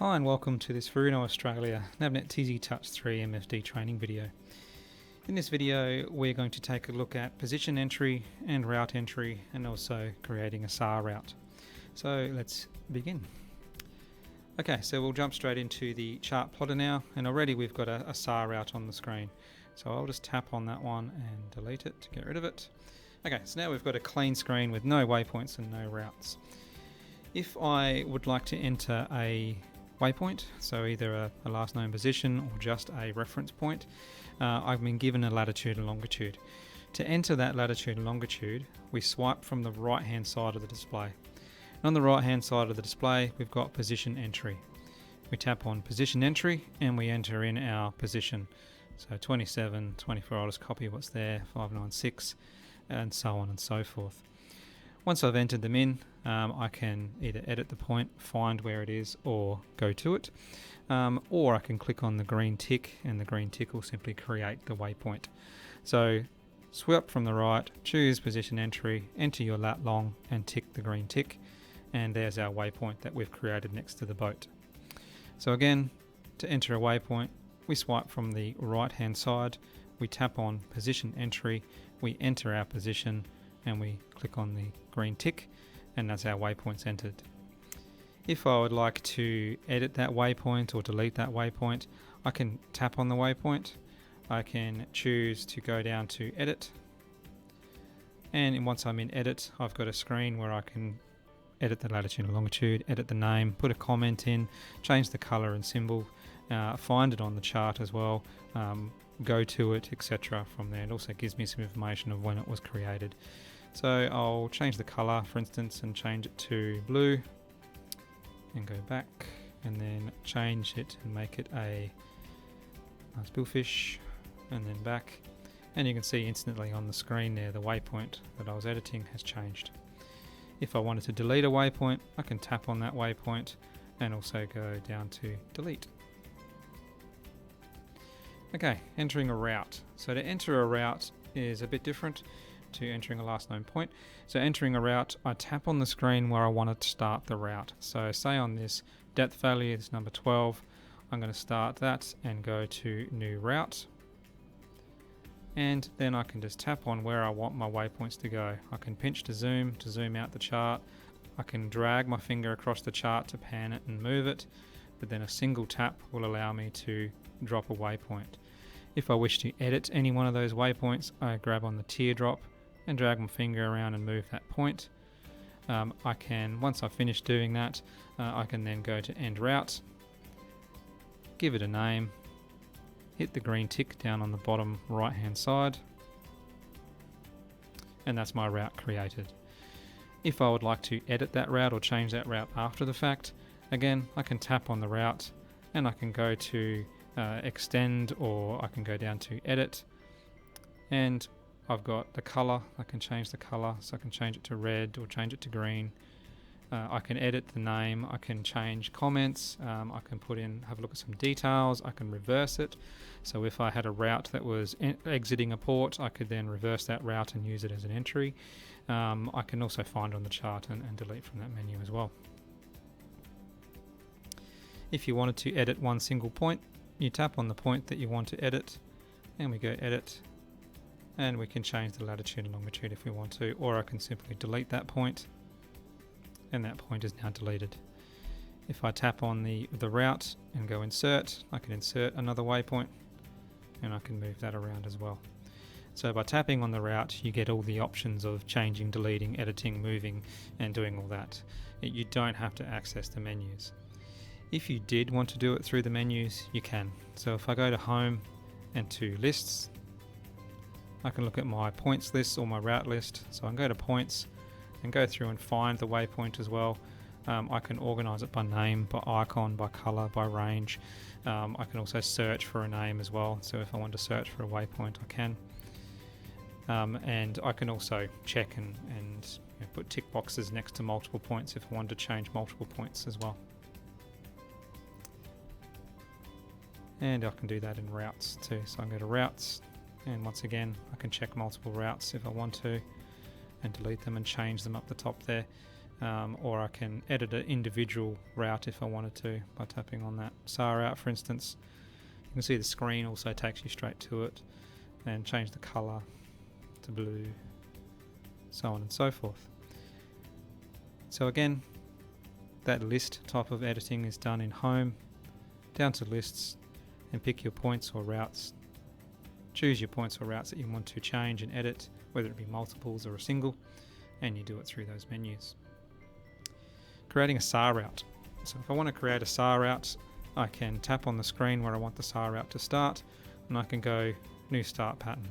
Hi and welcome to this Furuno Australia NavNet TZtouch3 MFD training video. In this video we're going to take a look at position entry and route entry and also creating a SAR route. So let's begin. Okay, so we'll jump straight into the chart plotter now, and already we've got a SAR route on the screen. So I'll just tap on that one and delete it to get rid of it. Okay, so now we've got a clean screen with no waypoints and no routes. If I would like to enter a waypoint, so either a last known position or just a reference point, I've been given a latitude and longitude. To enter that latitude and longitude, we swipe from the right hand side of the display. And on the right hand side of the display we've got position entry. We tap on position entry and we enter in our position. So 27, 24, I'll just copy what's there, 596 and so on and so forth. Once I've entered them in, I can either edit the point, find where it is, or go to it, or I can click on the green tick and the green tick will simply create the waypoint. So swipe from the right, choose position entry, enter your lat long and tick the green tick, and there's our waypoint that we've created next to the boat. So again, to enter a waypoint, we swipe from the right hand side, we tap on position entry, we enter our position, and we click on the green tick, and that's our waypoints entered. If I would like to edit that waypoint or delete that waypoint, I can tap on the waypoint, I can choose to go down to edit, and once I'm in edit I've got a screen where I can edit the latitude and longitude, edit the name, put a comment in, change the color and symbol, find it on the chart as well, go to it, etc. from there. It also gives me some information of when it was created. So I'll change the color, for instance, and change it to blue and go back, and then change it and make it a nice billfish, and then back, and you can see instantly on the screen there the waypoint that I was editing has changed. If I wanted to delete a waypoint, I can tap on that waypoint and also go down to delete. Okay, entering a route. So to enter a route is a bit different to entering a last known point. So entering a route, I tap on the screen where I want to start the route. So say on this depth value, it's number 12, I'm going to start that and go to new route. And then I can just tap on where I want my waypoints to go. I can pinch to zoom out the chart. I can drag my finger across the chart to pan it and move it, but then a single tap will allow me to drop a waypoint. If I wish to edit any one of those waypoints, I grab on the teardrop and drag my finger around and move that point. I can, once I've finished doing that, I can then go to end route, give it a name, hit the green tick down on the bottom right hand side, and that's my route created. If I would like to edit that route or change that route after the fact, again I can tap on the route and I can go to extend, or I can go down to edit, and I've got the color. I can change the color, so I can change it to red or change it to green. I can edit the name, I can change comments, I can put in, have a look at some details, I can reverse it. So if I had a route that was exiting a port, I could then reverse that route and use it as an entry. I can also find on the chart and delete from that menu as well. If you wanted to edit one single point, you tap on the point that you want to edit and we go edit, and we can change the latitude and longitude if we want to, or I can simply delete that point and that point is now deleted. If I tap on the route and go insert, I can insert another waypoint and I can move that around as well. So by tapping on the route you get all the options of changing, deleting, editing, moving and doing all that. You don't have to access the menus. If you did want to do it through the menus, you can. So if I go to home and to lists, I can look at my points list or my route list. So I can go to points and go through and find the waypoint as well. I can organize it by name, by icon, by color, by range. I can also search for a name as well. So if I want to search for a waypoint, I can. And I can also check and put tick boxes next to multiple points if I wanted to change multiple points as well. And I can do that in routes too. So I go to routes, and once again I can check multiple routes if I want to and delete them and change them up the top there. or I can edit an individual route if I wanted to by tapping on that SAR route, for instance. You can see the screen also takes you straight to it, and change the color to blue, so on and so forth. So again, that list type of editing is done in Home, down to Lists, and pick your points or routes. Choose your points or routes that you want to change and edit, whether it be multiples or a single, and you do it through those menus. Creating a SAR route. So if I want to create a SAR route, I can tap on the screen where I want the SAR route to start, and I can go New Start Pattern.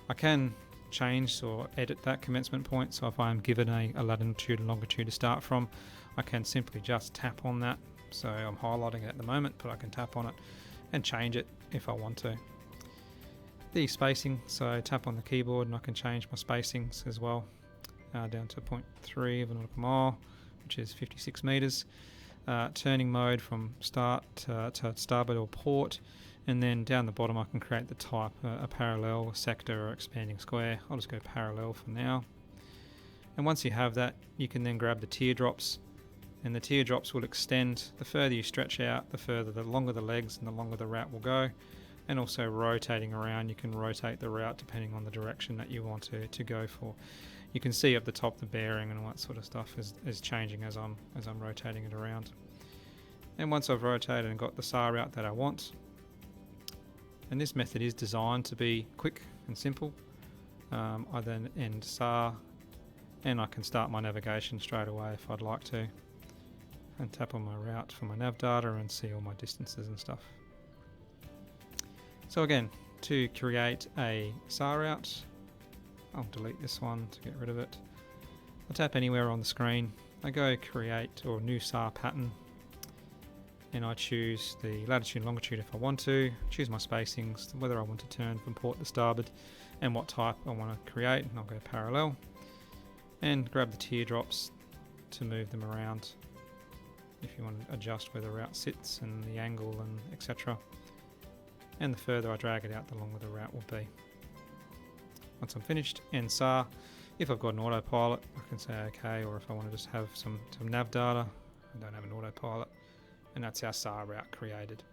I can change or edit that commencement point, so if I am given a latitude and longitude to start from, I can simply just tap on that. So I'm highlighting it at the moment, but I can tap on it and change it if I want to. The spacing, so tap on the keyboard and I can change my spacings as well, down to 0.3 of a nautical mile, which is 56 meters. Turning mode from start to starboard or port, and then down the bottom I can create the type, a parallel, sector, or expanding square. I'll just go parallel for now. And once you have that, you can then grab the teardrops, and the teardrops will extend. The further you stretch out, the longer the legs and the longer the route will go. And also rotating around, you can rotate the route depending on the direction that you want to go for. You can see up the top the bearing and all that sort of stuff is changing as I'm rotating it around. And once I've rotated and got the SAR route that I want, and this method is designed to be quick and simple, I then end SAR, and I can start my navigation straight away if I'd like to, and tap on my route for my nav data and see all my distances and stuff. So again, to create a SAR route, I'll delete this one to get rid of it. I tap anywhere on the screen, I go create or new SAR pattern, and I choose the latitude and longitude if I want to, choose my spacings, whether I want to turn from port to starboard, and what type I want to create, and I'll go parallel, and grab the teardrops to move them around if you want to adjust where the route sits and the angle and etc. And the further I drag it out, the longer the route will be. Once I'm finished, end SAR. If I've got an autopilot, I can say OK, or if I want to just have some nav data, I don't have an autopilot, and that's our SAR route created.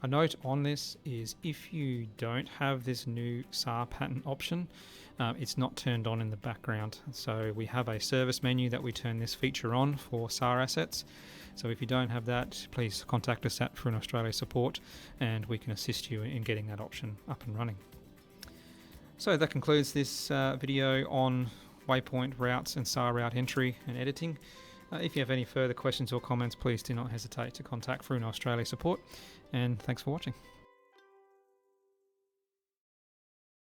A note on this is if you don't have this new SAR pattern option, it's not turned on in the background. So we have a service menu that we turn this feature on for SAR assets. So if you don't have that, please contact us at Furuno Australia Support, and we can assist you in getting that option up and running. So that concludes this video on Waypoint routes and SAR route entry and editing. If you have any further questions or comments, please do not hesitate to contact Furuno Australia Support, and thanks for watching.